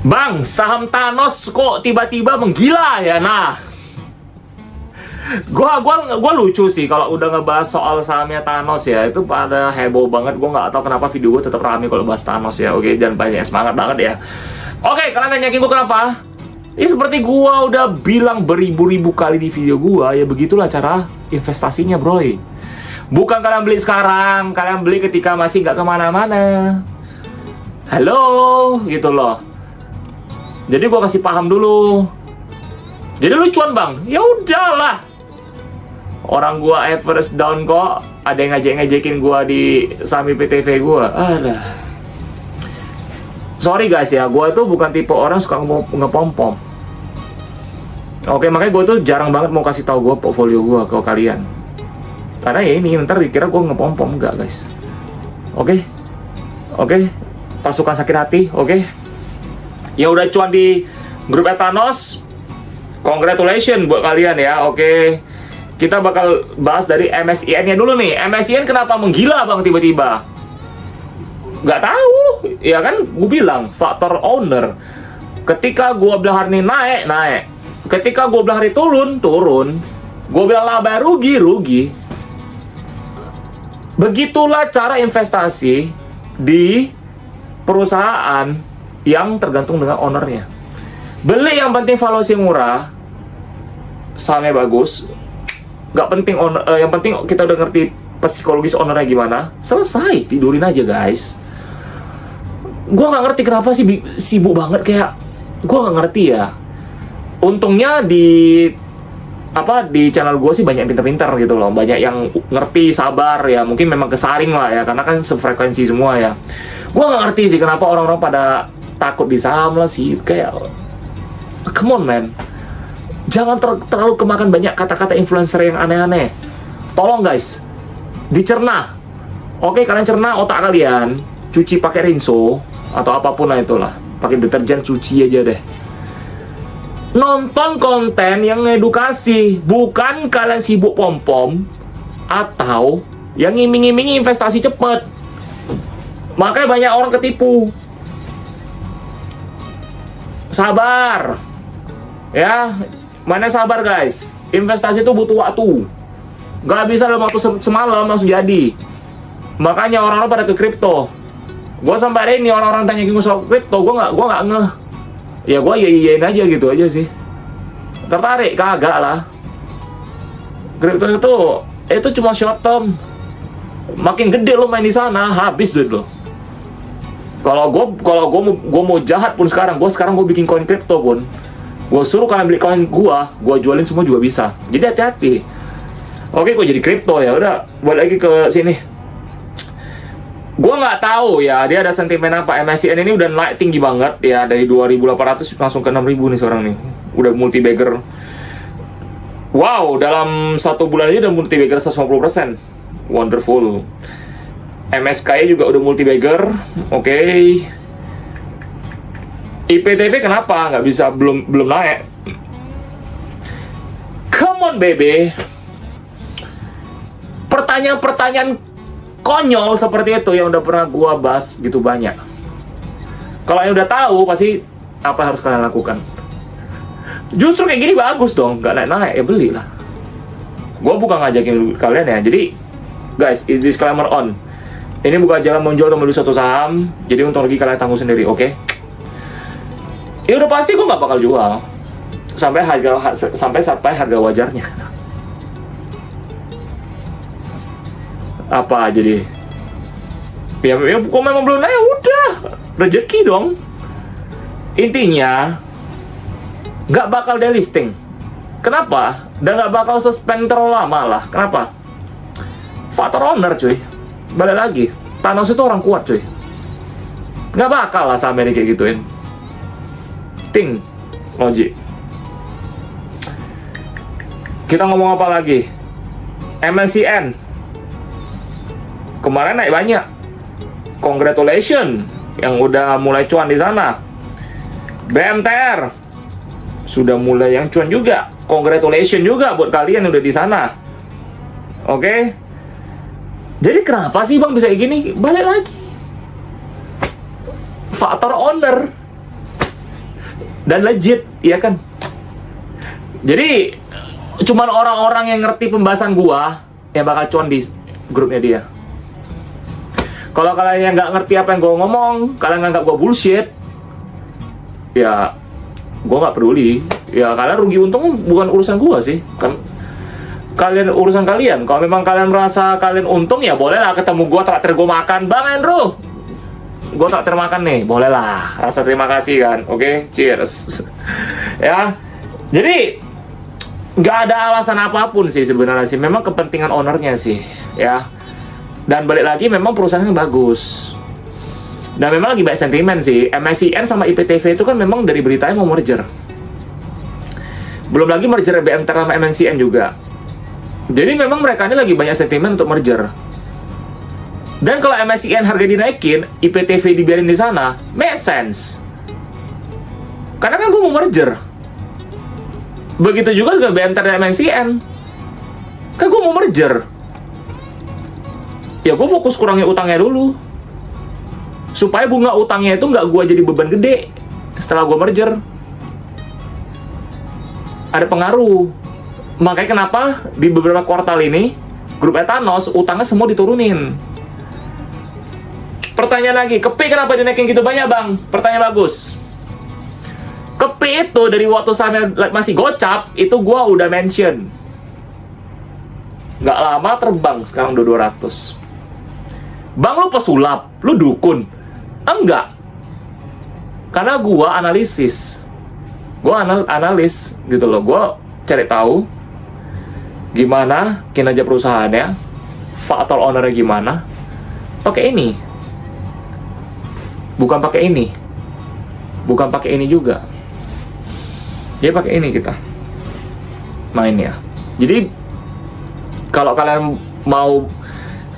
Bang, saham Thanos kok tiba-tiba menggila ya? Nah, gua lucu sih kalau udah ngebahas soal sahamnya Thanos ya. Itu pada heboh banget. Gua nggak tahu kenapa video gua tetap rame kalau bahas Thanos ya. Oke, dan banyak semangat banget ya. Oke, kalian nanyakin gua kenapa? Ya seperti gua udah bilang beribu-ribu kali di video gua, ya begitulah cara investasinya, bro. Bukan kalian beli sekarang, kalian beli ketika masih nggak kemana-mana. Halo, gitu loh. Jadi gua kasih paham dulu. Jadi lucuan bang, ya udahlah. Orang gua average down kok, ada yang ngejek-ngejekin gua di saham IPTV gua. Alah. Sorry guys ya, gua itu bukan tipe orang suka ngepom-pom. Oke, makanya gua tuh jarang banget mau kasih tahu gua portfolio gua ke kalian. Karena ya ini ntar dikira gua ngepom-pom, enggak guys. Oke. Pasukan sakit hati, oke. Ya udah cuan di grup Thanos. Congratulations buat kalian ya, oke. Kita bakal bahas dari MSIN-nya dulu nih. MSIN kenapa menggila bang tiba-tiba? Nggak tahu, ya kan gue bilang faktor owner. Ketika gue bilang hari ini naik. Ketika gue bilang hari turun. Gue bilang laba rugi. Begitulah cara investasi di perusahaan yang tergantung dengan ownernya. Beli yang penting valuasi murah, sahamnya bagus. Nggak penting yang penting kita udah ngerti psikologis ownernya gimana. Selesai, tidurin aja guys. Gue nggak ngerti kenapa sih sibuk banget kayak. Gue nggak ngerti ya. Untungnya di channel gue sih banyak pinter-pinter gitu loh, banyak yang ngerti, sabar ya, mungkin memang kesaring lah ya, karena kan sefrekuensi semua ya. Gue nggak ngerti sih kenapa orang-orang pada takut di saham lah sih, kayak come on man, jangan terlalu kemakan banyak kata-kata influencer yang aneh-aneh. Tolong guys, dicerna. Oke, kalian cerna otak kalian, cuci pakai rinso atau apapun lah itulah, pakai deterjen, cuci aja deh. Nonton konten yang edukasi, bukan kalian sibuk pom-pom atau yang ngiming-ngimingi investasi cepet. Makanya banyak orang ketipu. Sabar ya, mana sabar guys. Investasi itu butuh waktu, gak bisa dalam waktu semalam langsung jadi. Makanya orang-orang pada ke kripto. Gue sampai hari ini orang-orang tanya gue soal kripto, gue nggak ngeh. Ya gue iyain aja gitu aja sih. Tertarik? Kagak lah. Kripto itu cuma short term. Makin gede lo main di sana, habis duit lo. Kalau gue mau jahat pun sekarang gue bikin koin kripto pun, gue suruh kalian beli koin gue jualin semua juga bisa. Jadi hati-hati. Oke, gue jadi kripto ya. Udah, balik lagi ke sini. Gue nggak tahu ya, dia ada sentimen apa. MSCI ini udah naik tinggi banget ya, dari 2.800 langsung ke 6.000 nih sekarang nih. Udah multi bagger. Wow, dalam 1 bulan aja udah multi bagger 150%. Wonderful. MSKI juga udah multi bagger. Oke. IPTV kenapa nggak bisa belum naik? Come on baby. Pertanyaan-pertanyaan konyol seperti itu yang udah pernah gua bahas gitu banyak. Kalau yang udah tahu pasti apa harus kalian lakukan. Justru kayak gini bagus dong, nggak naik-naik ya belilah. Gua bukan ngajakin kalian ya. Jadi guys, is disclaimer on. Ini bukan jalan menjual atau membeli suatu saham. Jadi untuk lagi kalian tanggung sendiri, oke? Ya udah pasti gua nggak bakal jual sampai harga wajarnya. Apa jadi ya kok memang belum naik, udah rezeki dong. Intinya nggak bakal delisting. Kenapa? Dan nggak bakal suspend terlalu lama lah. Kenapa? Faktor owner cuy. Balik lagi, Thanos itu orang kuat cuy. Nggak bakal lah sampai kayak gituin. Ting logik. Kita ngomong apa lagi? MSCN kemarin naik banyak. Congratulations yang udah mulai cuan di sana. BMTR sudah mulai yang cuan juga. Congratulations juga buat kalian yang udah di sana. Oke. Jadi kenapa sih bang bisa kayak gini? Balik lagi, faktor owner. dan legit, ya kan? Jadi cuman orang-orang yang ngerti pembahasan gua yang bakal cuan di grupnya dia. Kalau kalian yang nggak ngerti apa yang gua ngomong, kalian nganggap gua bullshit, ya gua nggak peduli. Ya kalian rugi untung bukan urusan gua sih. Kan kalian urusan kalian. Kalau memang kalian merasa kalian untung, ya bolehlah ketemu gua, traktir gua makan, Bang Andrew. Gua traktir makan nih, bolehlah. Rasa terima kasih kan. Oke, cheers. Ya. Jadi nggak ada alasan apapun sih sebenarnya sih. Memang kepentingan ownernya sih, ya. Dan balik lagi memang perusahaannya bagus. Dan memang lagi banyak sentimen sih. MSCN sama IPTV itu kan memang dari beritanya mau merger. Belum lagi merger BMTech sama MNCN juga. Jadi memang mereka ini lagi banyak sentimen untuk merger. Dan kalau MSCN harga dinaikin, IPTV dibiarin di sana, make sense. Karena kan gue mau merger. Begitu juga dengan BMTech dan MNCN. Kan gue mau merger. Ya gue fokus kurangin utangnya dulu. Supaya bunga utangnya itu nggak gue jadi beban gede setelah gue merger. Ada pengaruh. Makanya kenapa di beberapa kuartal ini grup Etanos utangnya semua diturunin. Pertanyaan lagi, Kepi kenapa dinaikin gitu banyak bang? Pertanyaan bagus. Kepi itu dari waktu sahamnya masih gocap, itu gua udah mention. Nggak lama terbang, sekarang udah 200. Bang lu pesulap, lu dukun? Enggak. Karena gua analisis. Gua analis gitu loh. Gua cari tahu gimana kinerja perusahaannya, faktor ownernya gimana. Pakai ini. Bukan pakai ini. Bukan pakai ini juga. Jadi pakai ini kita mainnya. Jadi kalau kalian mau,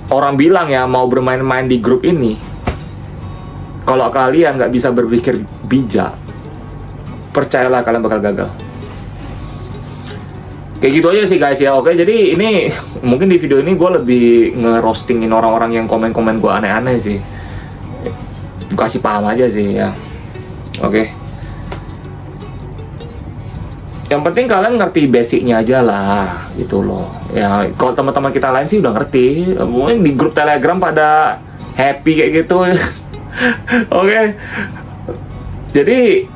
orang bilang ya mau bermain-main di grup ini, kalau kalian nggak bisa berpikir bijak, percayalah kalian bakal gagal. Kayak gitu aja sih guys ya. Oke, jadi ini mungkin di video ini gue lebih ngerostingin orang-orang yang komen-komen gue aneh-aneh sih. Kasih paham aja sih ya. Oke. Yang penting kalian ngerti basicnya aja lah, gitu loh. Ya, kalau teman-teman kita lain sih udah ngerti. Mungkin di grup Telegram pada happy kayak gitu. Oke. Jadi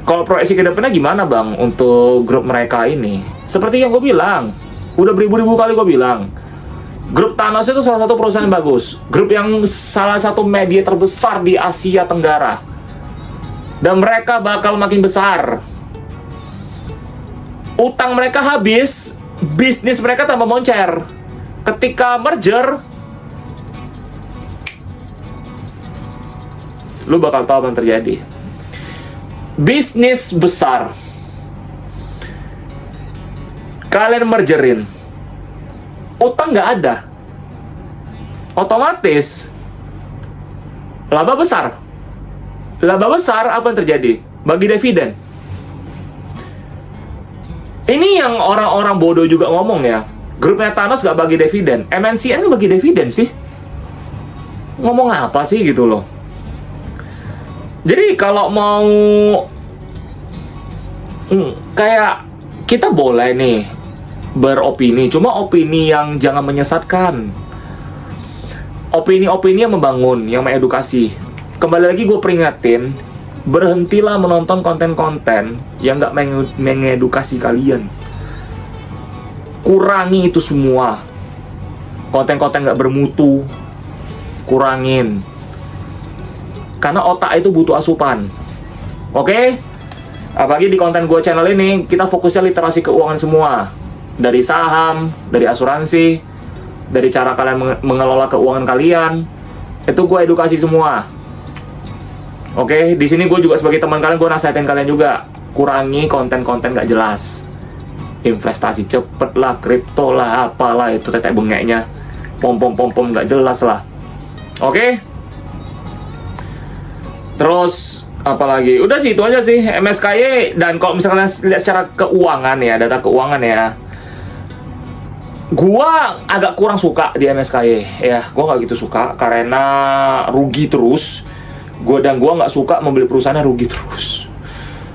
kalau proyeksi ke depannya gimana bang untuk grup mereka ini? Seperti yang gue bilang, udah beribu-ribu kali gue bilang, grup Thanos itu salah satu perusahaan yang bagus. Grup yang salah satu media terbesar di Asia Tenggara. Dan mereka bakal makin besar. Utang mereka habis, bisnis mereka tambah moncer. Ketika merger, lu bakal tahu apa yang terjadi. Bisnis besar, kalian mergerin, utang nggak ada, otomatis laba besar. Laba besar, apa yang terjadi? Bagi dividen. Ini yang orang-orang bodoh juga ngomong ya. Grupnya Thanos nggak bagi dividen, MNCN nggak bagi dividen sih. Ngomong apa sih gitu loh. Jadi kalau mau kayak kita boleh nih beropini, cuma opini yang jangan menyesatkan. Opini-opini yang membangun, yang mengedukasi. Kembali lagi gue peringatin, berhentilah menonton konten-konten yang nggak mengedukasi kalian. Kurangi itu semua. Konten-konten nggak bermutu, kurangin. Karena otak itu butuh asupan. Oke? Apalagi di konten gue channel ini, kita fokusnya literasi keuangan semua. Dari saham, dari asuransi, dari cara kalian mengelola keuangan kalian. Itu gue edukasi semua. Oke? Di sini gue juga sebagai teman kalian, gue nasihatin kalian juga. Kurangi konten-konten gak jelas. Investasi cepet lah, kripto lah, apalah itu tetek bengeknya. Pom-pom-pom-pom gak jelas lah. Oke? Terus apalagi? Udah sih itu aja sih MSKY. Dan kalau misalnya lihat secara keuangan ya, data keuangan ya, gua agak kurang suka di MSKY ya. Gua nggak gitu suka karena rugi terus. Gua nggak suka membeli perusahaan yang rugi terus.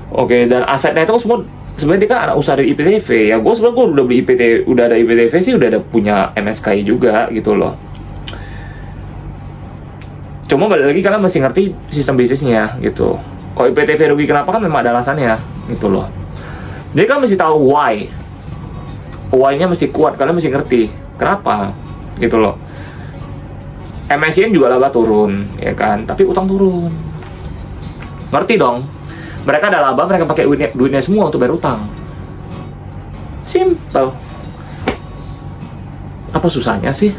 Oke, dan asetnya itu semua sebenarnya dia kan anak usaha dari IPTV ya. Gue udah beli udah ada IPTV sih, udah ada punya MSKI juga gitu loh. Cuma balik lagi kalian mesti ngerti sistem bisnisnya gitu. Kalau IPTV rugi kenapa, kan memang ada alasannya gitu loh. Jadi kan mesti tahu why-nya mesti kuat, kalian mesti ngerti kenapa gitu loh. MSCN juga laba turun ya kan, tapi utang turun. Ngerti dong? Mereka ada laba, mereka pakai duitnya semua untuk bayar utang. Simple. Apa susahnya sih?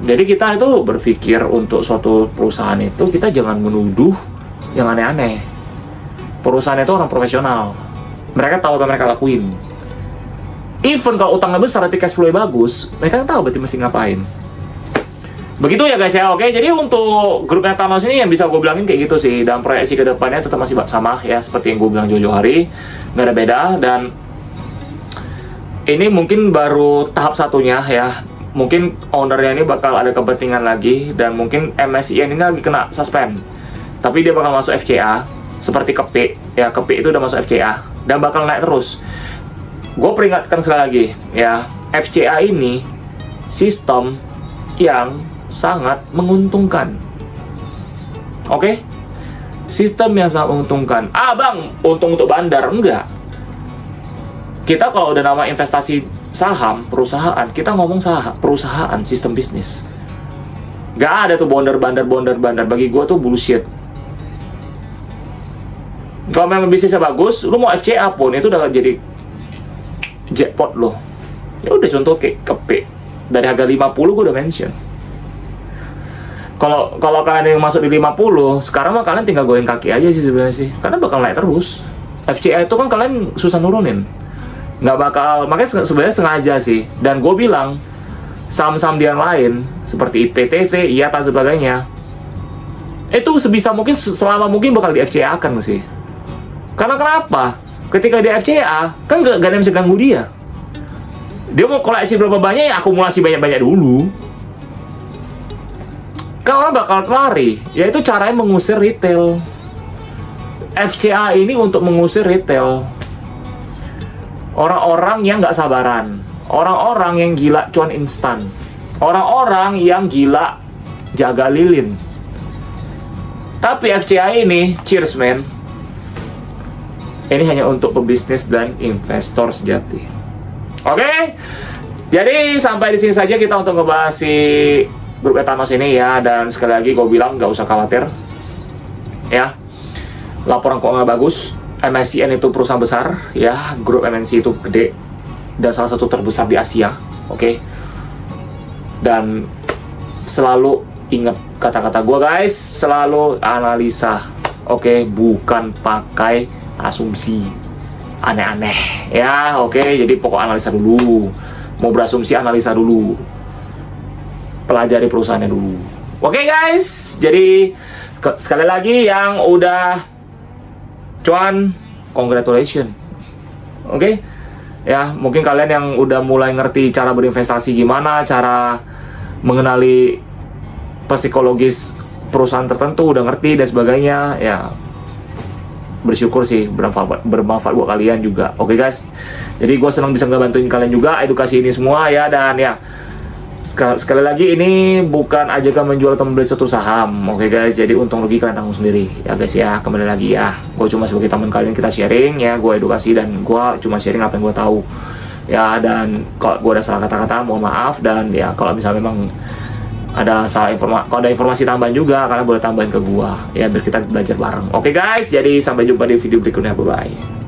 Jadi kita itu berpikir untuk suatu perusahaan itu, kita jangan menuduh yang aneh-aneh. Perusahaan itu orang profesional. Mereka tahu apa mereka lakuin. Even kalau utangnya besar tapi cash flow-nya bagus, mereka tahu berarti mesti ngapain. Begitu ya guys ya, oke. Jadi untuk grupnya Thanos ini yang bisa gue bilangin kayak gitu sih. Dan proyeksi ke depannya tetap masih sama ya, seperti yang gue bilang jauh-jauh hari. Nggak ada beda. Dan ini mungkin baru tahap satunya ya. Mungkin ownernya ini bakal ada kepentingan lagi. Dan mungkin MSCN ini lagi kena suspend. Tapi dia bakal masuk FCA. Seperti Kepik ya, Kepik itu udah masuk FCA. Dan bakal naik terus. Gue peringatkan sekali lagi ya, FCA ini sistem yang sangat menguntungkan. Oke? Sistem yang sangat menguntungkan. Bang, untung untuk bandar? Enggak. Kita kalau udah nama investasi saham, perusahaan, kita ngomong perusahaan, sistem bisnis. Gak ada tuh bandar. Bagi gue tuh bullshit. Kalau memang bisnisnya bagus, lu mau FCA pun, itu udah jadi jackpot loh. Ya udah, contoh kayak Kepik. Dari harga 50 gue udah mention. Kalau kalian yang masuk di 50, sekarang mah kalian tinggal goyang kaki aja sih sebenarnya sih. Karena bakal naik terus. FCA itu kan kalian susah nurunin. Nggak bakal, makanya sebenarnya sengaja sih. Dan gue bilang, saham-saham yang lain, seperti IPTV, IATA, sebagainya, itu sebisa mungkin, selama mungkin bakal di FCA kan sih. Karena kenapa? Ketika di FCA, kan nggak ada yang bisa ganggu dia. Dia mau koleksi berapa banyak, ya akumulasi banyak-banyak dulu. Kalau bakal lari, yaitu caranya mengusir retail. FCA ini untuk mengusir retail. Orang-orang yang nggak sabaran. Orang-orang yang gila cuan instan. Orang-orang yang gila jaga lilin. Tapi FCA ini, cheers man, ini hanya untuk pebisnis dan investor sejati. Oke? Jadi sampai di sini saja kita untuk ngebahas si grup Thanos ini ya. Dan sekali lagi gue bilang nggak usah khawatir ya, laporan keuangan bagus. MSCN itu perusahaan besar ya, grup MNC itu gede dan salah satu terbesar di Asia. Oke? Dan selalu ingat kata-kata gue guys, selalu analisa. Oke? Bukan pakai asumsi aneh-aneh ya. Oke? Jadi pokok analisa dulu. Mau berasumsi, analisa dulu. Pelajari perusahaannya dulu. Oke guys, jadi sekali lagi yang udah cuan, congratulations. Oke? Ya, mungkin kalian yang udah mulai ngerti cara berinvestasi gimana, cara mengenali psikologis perusahaan tertentu, udah ngerti dan sebagainya, ya bersyukur sih, bermanfaat buat kalian juga. Oke guys, jadi gue senang bisa ngebantuin kalian juga edukasi ini semua ya. Dan ya, sekali lagi ini bukan ajakan menjual atau membeli suatu saham. Oke guys, jadi untung rugi kalian tanggung sendiri ya guys ya. Kembali lagi ya, gue cuma sebagai teman kalian, kita sharing ya, gue edukasi dan gue cuma sharing apa yang gue tahu ya. Dan kalau gue ada salah kata-kata, mohon maaf. Dan ya, kalau misalnya memang ada salah informasi, kalau ada informasi tambahan juga, kalian boleh tambahin ke gua ya, biar kita belajar bareng. Oke guys, jadi sampai jumpa di video berikutnya, bye bye.